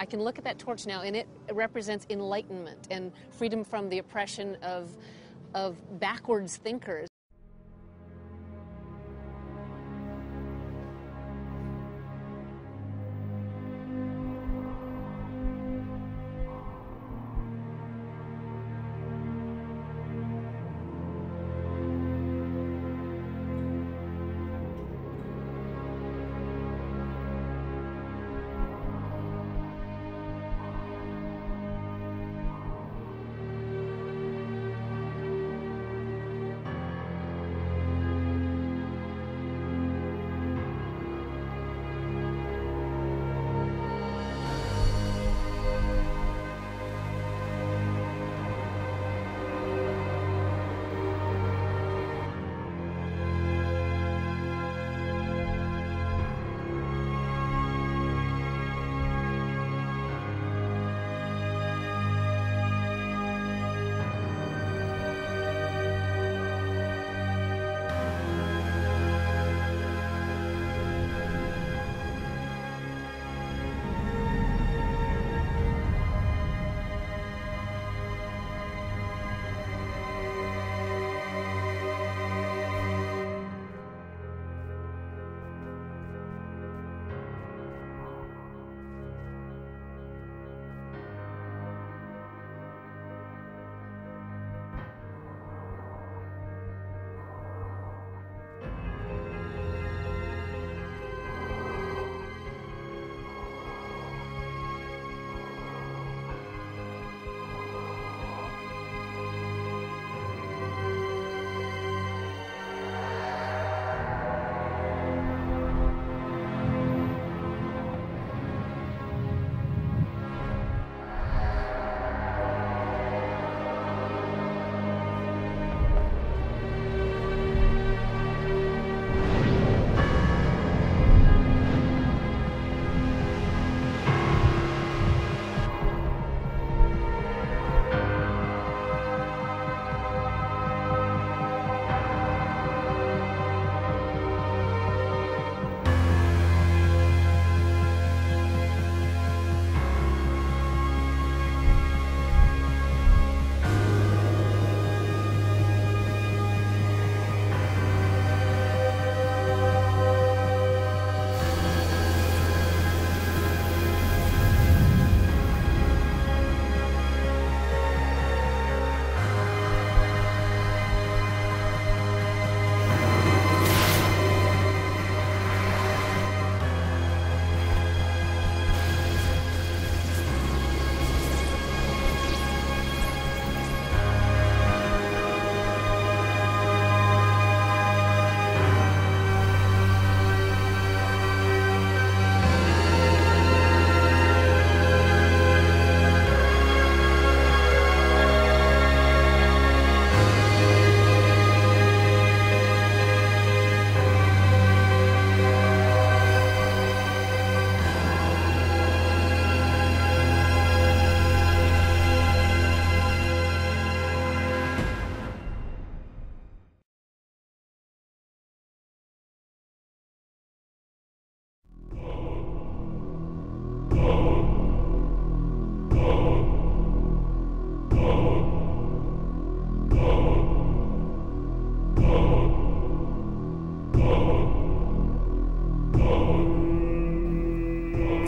I can look at that torch now, and it represents enlightenment and freedom from the oppression of backwards thinkers.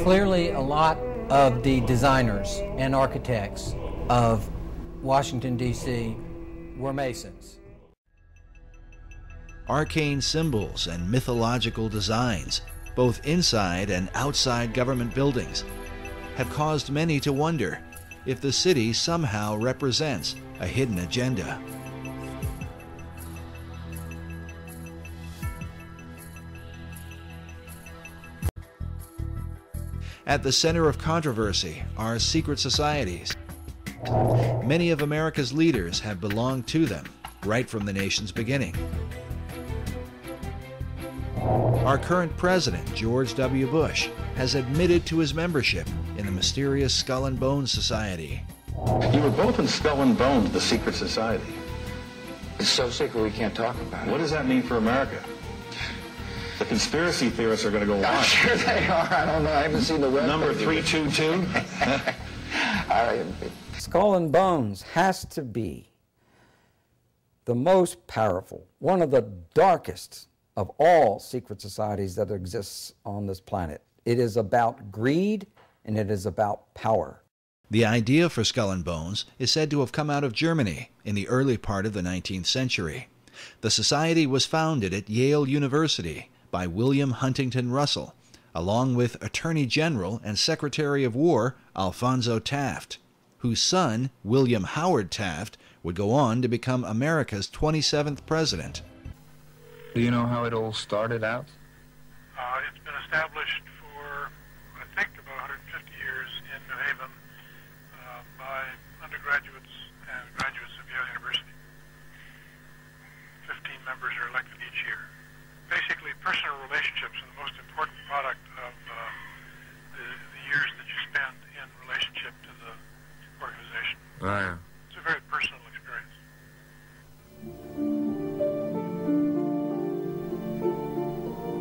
Clearly, a lot of the designers and architects of Washington, D.C. were Masons. Arcane symbols and mythological designs, both inside and outside government buildings, have caused many to wonder if the city somehow represents a hidden agenda. At the center of controversy are secret societies. Many of America's leaders have belonged to them right from the nation's beginning. Our current president, George W. Bush, has admitted to his membership in the mysterious Skull and Bones Society. You were both in Skull and Bones, the secret society. It's so secret we can't talk about it. What does that mean for America? The conspiracy theorists are going to go on. I'm sure they are. I don't know. I haven't seen the web. Number 322. Skull and Bones has to be the most powerful, one of the darkest of all secret societies that exists on this planet. It is about greed and it is about power. The idea for Skull and Bones is said to have come out of Germany in the early part of the 19th century. The society was founded at Yale University by William Huntington Russell, along with Attorney General and Secretary of War Alphonso Taft, whose son, William Howard Taft, would go on to become America's 27th president. Do you know how it all started out? It's been established for, I think, about 150 years in New Haven by undergraduates and graduates of Yale University. 15 members are elected each year. Basically, personal relationships are the most important product of the years that you spend in relationship to the organization. Oh, yeah. It's a very personal experience.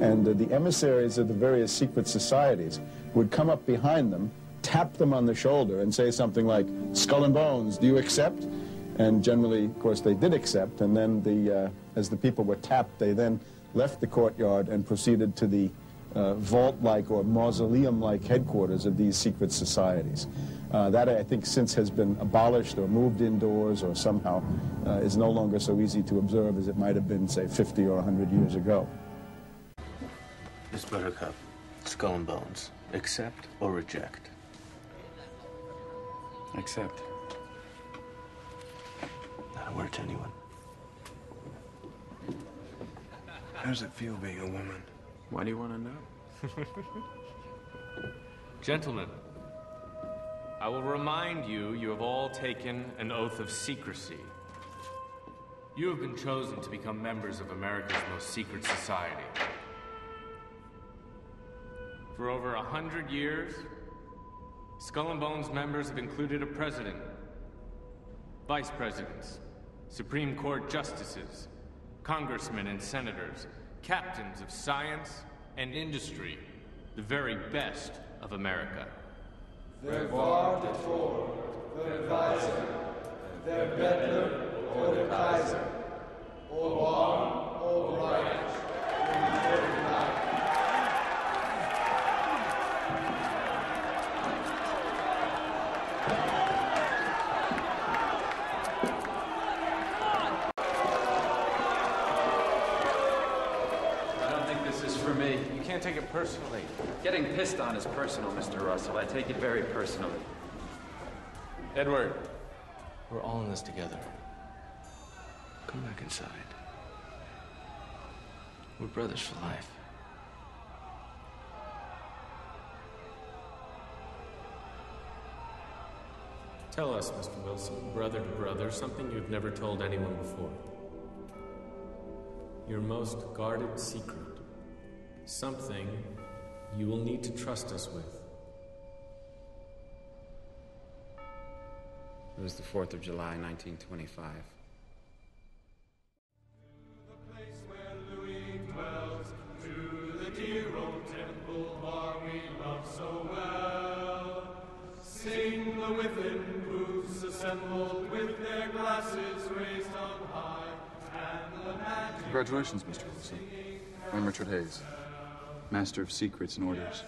And the emissaries of the various secret societies would come up behind them, tap them on the shoulder, and say something like, "Skull and Bones, do you accept?" And generally, of course, they did accept, and then as the people were tapped, they then left the courtyard and proceeded to the vault-like or mausoleum-like headquarters of these secret societies. That, I think, since has been abolished or moved indoors or somehow is no longer so easy to observe as it might have been, say, 50 or 100 years ago. Miss Buttercup, Skull and Bones, accept or reject? Accept. Not a word to anyone. How does it feel being a woman? Why do you want to know? Gentlemen, I will remind you, you have all taken an oath of secrecy. You have been chosen to become members of America's most secret society. For over 100 years, Skull and Bones members have included a president, vice presidents, Supreme Court justices, congressmen and senators, captains of science and industry, the very best of America. Der war der Tor, der Weiser, der Bettler or der Kaiser, or wrong or right, or night. You can't take it personally. Getting pissed on is personal, Mr. Russell. I take it very personally. Edward, we're all in this together. Come back inside. We're brothers for life. Tell us, Mr. Wilson, brother to brother, something you've never told anyone before. Your most guarded secret. Something you will need to trust us with. It was the 4th of July, 1925. The place where Louis dwells, to the dear old temple bar we love so well. Sing the within booths assembled with their glasses raised on high, and the magic. Congratulations, Mr. Wilson. I'm Richard Hayes, Master of Secrets and Orders.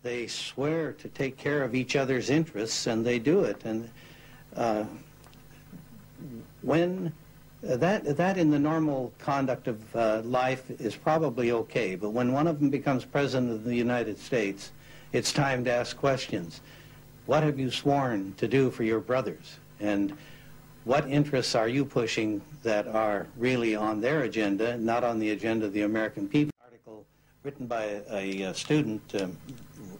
They swear to take care of each other's interests, and they do it. And when that in the normal conduct of life is probably okay, but when one of them becomes president of the United States, it's time to ask questions. What have you sworn to do for your brothers? And what interests are you pushing that are really on their agenda, not on the agenda of the American people? An article written by a student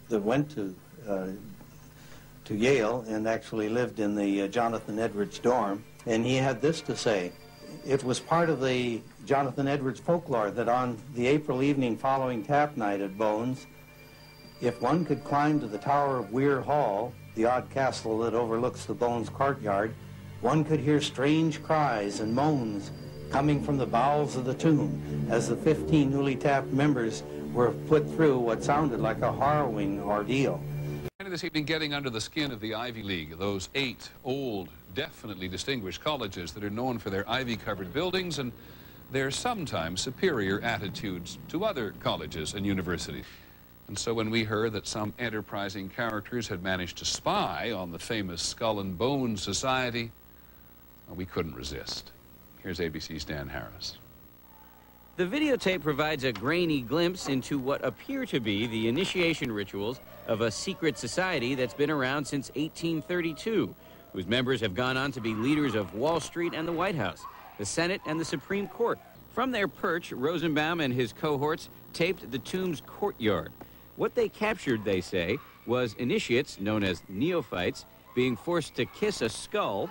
that went to Yale and actually lived in the Jonathan Edwards dorm, and he had this to say. It was part of the Jonathan Edwards folklore that on the April evening following tap night at Bones, if one could climb to the tower of Weir Hall, the odd castle that overlooks the Bones courtyard, one could hear strange cries and moans coming from the bowels of the tomb, as the 15 newly tapped members were put through what sounded like a harrowing ordeal. This evening, getting under the skin of the Ivy League, those 8 old, definitely distinguished colleges that are known for their ivy-covered buildings and their sometimes superior attitudes to other colleges and universities. And so when we heard that some enterprising characters had managed to spy on the famous Skull and Bones Society, well, we couldn't resist. Here's ABC's Dan Harris. The videotape provides a grainy glimpse into what appear to be the initiation rituals of a secret society that's been around since 1832, whose members have gone on to be leaders of Wall Street and the White House, the Senate and the Supreme Court. From their perch, Rosenbaum and his cohorts taped the tomb's courtyard. What they captured, they say, was initiates, known as neophytes, being forced to kiss a skull,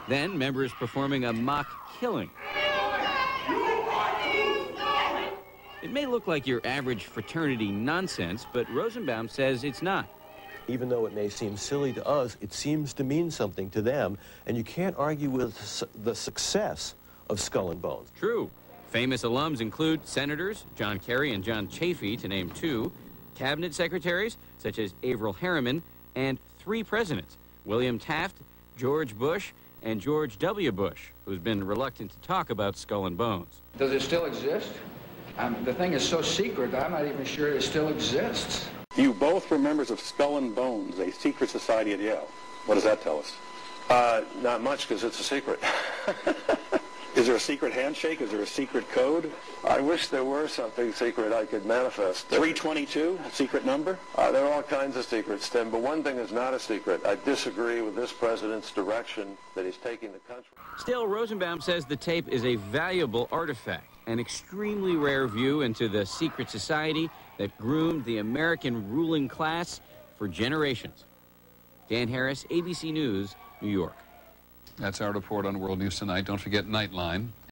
then members performing a mock killing. It may look like your average fraternity nonsense, but Rosenbaum says it's not. Even though it may seem silly to us, it seems to mean something to them, and you can't argue with the success of Skull and Bones. True. Famous alums include senators, John Kerry and John Chafee, to name 2, cabinet secretaries, such as Averell Harriman, and 3 presidents, William Taft, George Bush, and George W. Bush, who's been reluctant to talk about Skull and Bones. Does it still exist? The thing is so secret that I'm not even sure it still exists. You both were members of Skull and Bones, a secret society at Yale. What does that tell us? Not much, because it's a secret. Is there a secret handshake? Is there a secret code? I wish there were something secret I could manifest. 322, a secret number? There are all kinds of secrets, Tim, but one thing is not a secret. I disagree with this president's direction that he's taking the country. Still, Rosenbaum says the tape is a valuable artifact, an extremely rare view into the secret society that groomed the American ruling class for generations. Dan Harris, ABC News, New York. That's our report on World News Tonight. Don't forget Nightline.